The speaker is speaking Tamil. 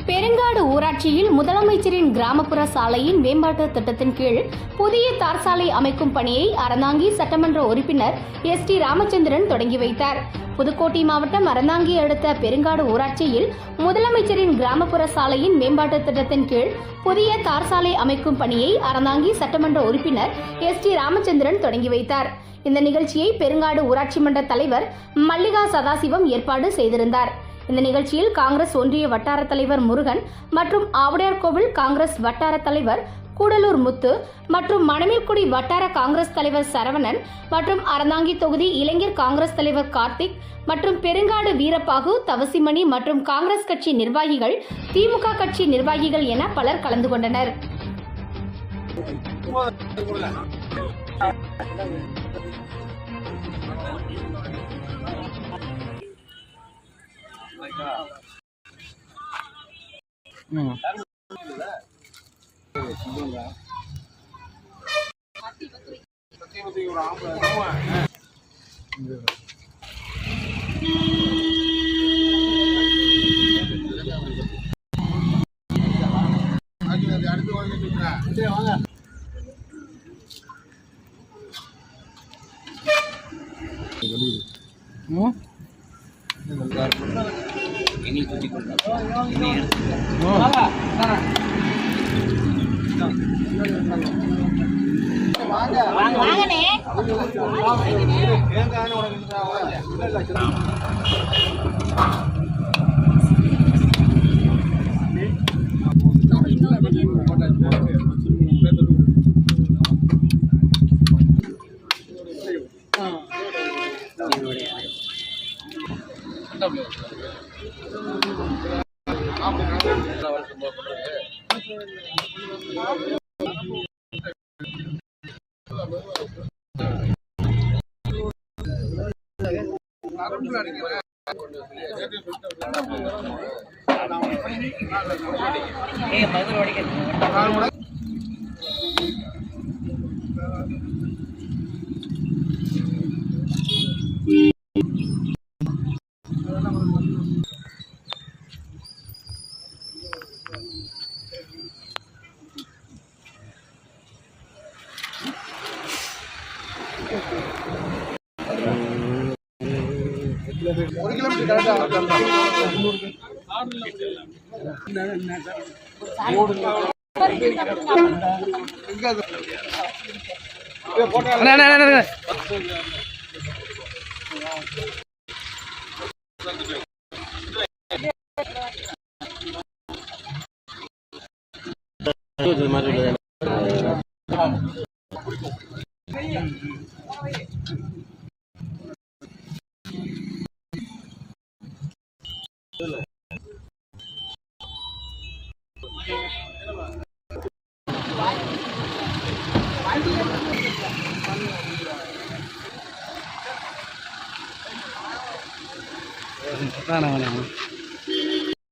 பெருங்காடு ஊராட்சியில் முதலமைச்சரின் கிராமப்புற சாலையின் மேம்பாட்டு திட்டத்தின் கீழ் புதிய தார் சாலை அமைக்கும் பணியை அறந்தாங்கி சட்டமன்ற உறுப்பினர் எஸ்.டி. ராமச்சந்திரன் தொடங்கி வைத்தார். புதுக்கோட்டை மாவட்டம் அறந்தாங்கி அடுத்த பெருங்காடு ஊராட்சியில் முதலமைச்சரின் கிராமப்புற சாலையின் மேம்பாட்டு திட்டத்தின் கீழ் புதிய தார் சாலை அமைக்கும் பணியை அறந்தாங்கி சட்டமன்ற உறுப்பினர் எஸ்.டி. ராமச்சந்திரன் தொடங்கி வைத்தார். இந்த நிகழ்ச்சியை பெருங்காடு ஊராட்சி மன்ற தலைவர் மல்லிகா சதாசிவம் ஏற்பாடு செய்திருந்தார். இந்த நிகழ்ச்சியில் காங்கிரஸ் ஒன்றிய வட்டார தலைவர் முருகன் மற்றும் ஆவுடையார்கோவில் காங்கிரஸ் வட்டார தலைவர் கூடலூர் முத்து மற்றும் மணமேல்குடி வட்டார காங்கிரஸ் தலைவர் சரவணன் மற்றும் அறந்தாங்கி தொகுதி இளைஞர் காங்கிரஸ் தலைவர் கார்த்திக் மற்றும் பெருங்காடு வீரப்பாகு, தவசிமணி மற்றும் காங்கிரஸ் கட்சி நிர்வாகிகள், திமுக கட்சி நிர்வாகிகள் என பலர் கலந்து கொண்டனர். Mana